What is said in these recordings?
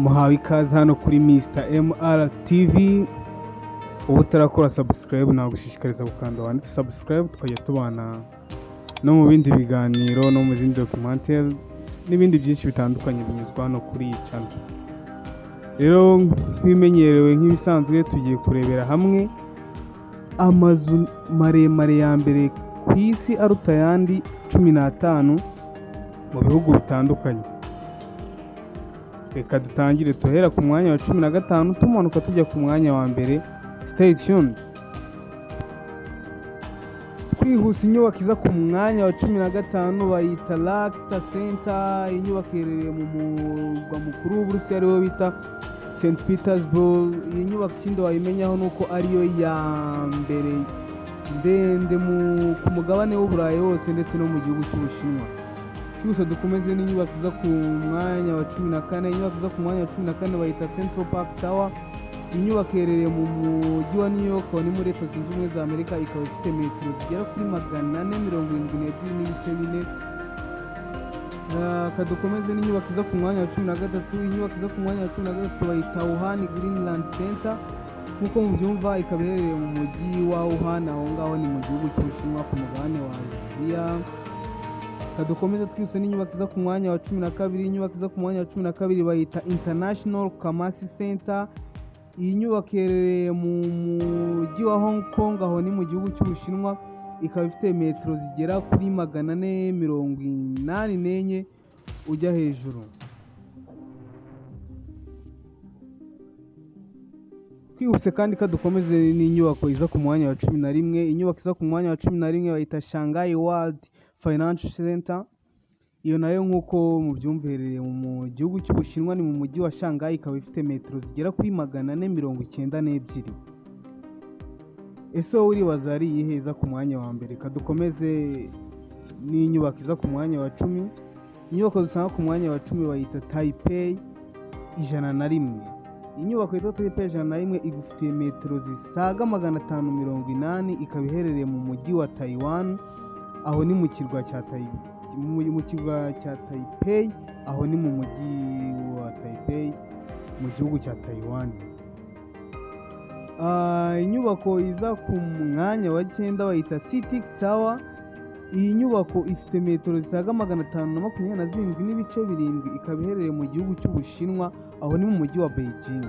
muhawe ikaze hano kuri Mr MRTV. ubu utarakora subscribe nagushishikariza gukanda wanditse subscribe, tukajya tubana no mu bindi biganiro no mu zindi documentaire n'ibindi byinshi bitandukanye binyuzwa hano kuri iyi channel. Rero nk'ibimenyerewe nk'ibisanzwe tugiye kurebera hamwe amazu maremare ya mbere ku isi aruta ayandi 15 mu bihugu bitandukanye. Reka dutangire tuhera ku mwanya wa 15 tumanuka tujya ku mwanya wa mbere. Stay tuned. Twihuse, inyubako iza ku mwanya wa 15 bayita Lakta Center. Inyubako iherereye mu murwa mukuru w'Uburusiya ariwo bita St Petersburg. Iyi nyubako ikindi wayimenyaho nuko ariyo ya mbere ndende ku mugabane w'Uburayi wose ndetse no mu gihugu cy'Ubushinwa. Twese dukomeze n'inyubako iza ku mwanya wa 14. Inyubako iza ku mwanya wa 14 bayita Central Park Tower. Inyubako iherereye mu mujyi wa New York ni muri Leta Zunze Ubumwe za Amerika, ikaba ifite metero zigera kuri 472.4. Kadukomeze n'inyubako iza ku mwanya wa 13. Inyubako iza ku mwanya wa 13 bayita Wuhan Greenland Center. Nk'uko mubyumva, ikaba iherereye mu mujyi wa Wuhan, aho ngaho ni mu gihugu cy'Ubushinwa ku mugabane wa Aziya. Kadukomeze twise n'inyubako iza ku mwanya wa 12. Inyubako iza ku mwanya wa 12 bayita International Commerce Center. Iyi nyubako iherereye mu mujyi wa Hong Kong, aho ni mu gihugu cy'Ubushinwa, ikaba ifite metero zigera kuri 484 ujya hejuru. Twihuse kandi kadukomeze n'inyubako iza ku mwanya wa 11. Inyubako iza ku mwanya wa 11 bayita Shanghai World Financial Center. Iyo nayo nk'uko mubyumva iherereye mu gihugu cy'Ubushinwa, ni mu mujyi wa Shanghai, ikaba ifite metero zigera kuri 492. Ese wowe uribaza ari iyihe iza ku mwanya wa mbere? Kadukomeze n'inyubako iza ku mwanya wa 10. Inyubako dusanga ku mwanya wa 10 bayita Taipei 101. Inyubako yitwa Taipei 101 igufitiye metero zisaga 580, ikaba iherereye mu mujyi wa Taiwan, aho ni mu kirwa cya Taipei, aho ni mu mujyi wa Taipei mu gihugu cya Taiwan. Inyubako iza ku mwanya wa 9 bayita City Tower. Iyi nyubako ifite metero zisaga 527.7, ikaba iherereye mu gihugu cy'Ubushinwa, aho ni mu mujyi wa Beijing.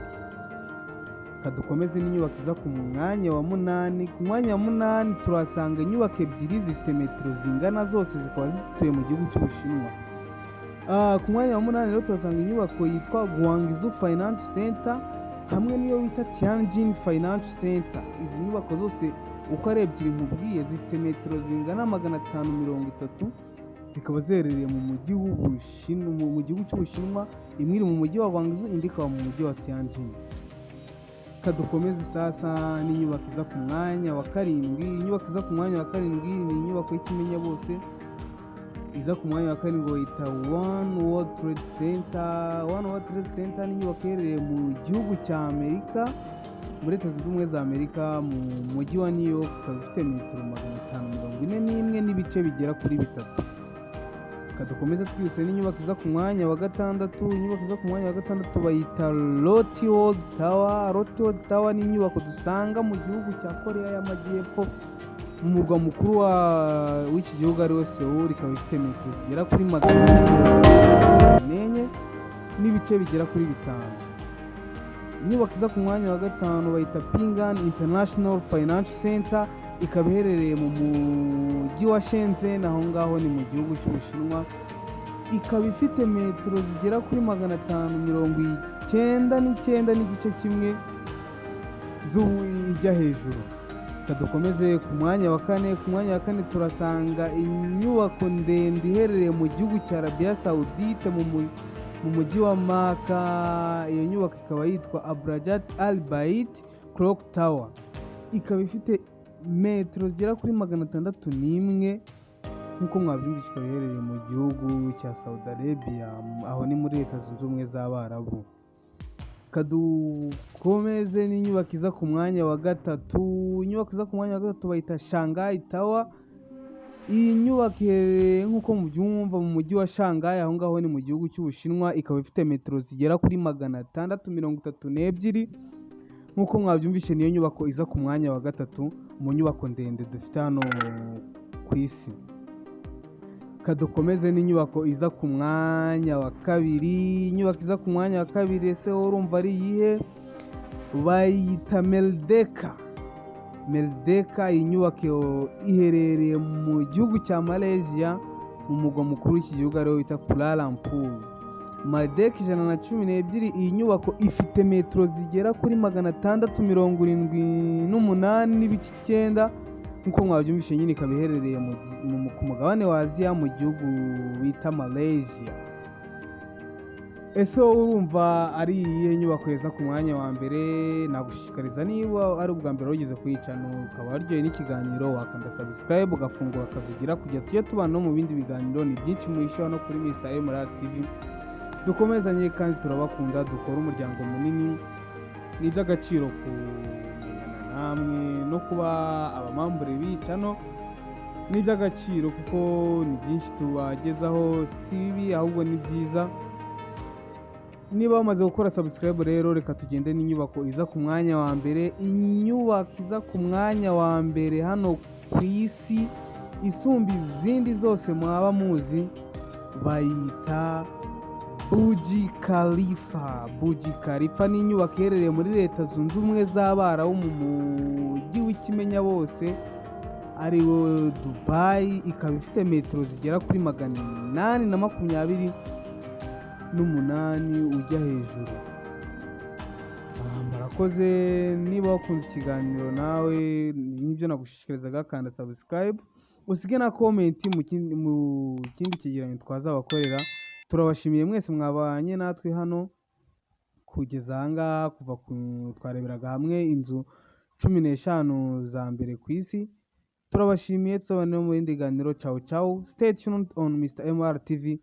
Kadukomeze n'inyubako iza ku mwanya wa 8. Ku mwanya wa 8 turasanga inyubako ebyiri zifite metero zingana, zose zikaba zituye mu gihugu cy'Ubushinwa. Ku mwanya wa 8 rero turasanga inyubako yitwa Guangzhou Finance Center hamwe n'iyo bita Tianjin Finance Center. Izi nyubako zose uko ari ebyiri nkubwiye zifite metero zingana 530, zikaba ziherereye mu mujyi w'Ubushinwa, mu gihugu cy'Ubushinwa. Imwe iri mu mujyi wa Guangzhou, indi ikaba mu mujyi wa Tianjin. Kadukomeze sasa n'inyubako iza ku mwanya wa 7. Inyubako iza ku mwanya wa 7 ni inyubako y'ikimenya bose. Iza ku mwanya wa 7 bayita One World Trade Center. One World Trade Center ni inyubako iherereye mu gihugu cya Amerika, muri Leta Zunze Ubumwe za Amerika, mu mujyi wa New York, ikaba ifite metero 541 n'ibice bigera kuri 3. Kadukomeze twibutse n'inyubako iza ku mwanya wa 6. Inyubako iza ku mwanya wa 6 bayita Lotte World Tower. Lotte World Tower ni inyubako dusanga mu gihugu cya Korea y'Amajyepfo, mu murwa mukuru w'iki gihugu ariwo Seoul, ikaba ifite metero zigera kuri 404 n'ibice bigera kuri 5. Inyubako iza ku mwanya wa 5 bayita Ping'an International Financial Center, ikaba iherereye mu mujyi wa Shenzhen, aho ngaho ni mu gihugu cy'Ubushinwa, ikaba ifite metero zigera kuri 599 n'igice kimwe ijya hejuru. Kadukomeze ku mwanya wa 4. Ku mwanya wa 4 turasanga inyubako ndende iherereye mu gihugu cya Arabia Saudite mu mujyi wa Maka. Iyo nyubako ikaba yitwa Abrajat Al Bait Clock Tower, ikaba ifite metero zigera kuri 601. Nk'uko mwabyumvise, ikaba iherereye mu gihugu cya Saudi Arabia, aho ni muri Leta Zunze Ubumwe z'Abarabu. Kadukomeze n'inyubako iza ku mwanya wa 3. Inyubako iza ku mwanya wa 3 bayita Shanghai Tower. Iyi nyubako iherereye nk'uko mubyumva mu mujyi wa Shanghai, aho ngaho ni mu gihugu cy'Ubushinwa, ikaba ifite metero zigera kuri 632. Nk'uko mwabyumvishe niyo nyubako iza ku mwanya wa gatatu mu nyubako ndende dufite hano ku isi. Kadukomeze n'inyubako iza ku mwanya wa kabiri. Inyubako iza ku mwanya wa kabiri ese wowe urumva ari iyihe? Bayita Meldeka. Meldeka, iyi nyubako iherereye mu gihugu cya Malaysia, mu mugwa mukuru w'iki gihugu ariwo bita Kuala Lumpur. Meldeka 112. Iyi nyubako ifite metero zigera kuri 678.9. Nk'uko mwabyumvishe nyine ikaba iherereye ku mugabane wa Aziya mu gihugu bita Malaysia. Ese wowe urumva ari iyihe nyubako yeza ku mwanya wa mbere? Nagushishikariza niba ari ubwa mbere wigeze kuyicana ukaba waryohewe n'ikiganiro, wakanda subscribe ugafungura akazugira kugira tujye tubana no mu bindi biganiro. Ni byinshi muhisha no kuri Mr. Emerald TV. Dukomezanye kandi turabakunda, dukora umuryango munini. Ni iby'agaciro kumenyana namwe no kuba abamambure b'icano. Ni iby'agaciro kuko ni byinshi tubagezaho, si bibi ahubwo ni byiza. Niba wamaze gukora subscribe rero, reka tugende n'inyubako iza ku mwanya wa mbere. Inyubako iza ku mwanya wa mbere hano ku isi isumba izindi zose mwaba muzi, bayita Burj Khalifa. Burj Khalifa ni inyubako iherereye muri Leta Zunze Ubumwe z'Abarabu mu mujyi w'ikimenya bose ariwo Dubai. Ikaba ifite metero zigera kuri 828 ujya hejuru. Murakoze. Niba wakunze ikiganiro nawe n'ibyo nagushishikarizaga, kanda subscribe usige na comment mu kindi kigereranyo twazabakorera. Turabashimiye mwese mwabanye natwe hano kugeza aha ngaha, kuva twareberaga hamwe inzu 15 za mbere ku isi. Turabashimiye, tuzabana mu bindi biganiro. Ciao ciao, stay tuned on Mr. MR TV.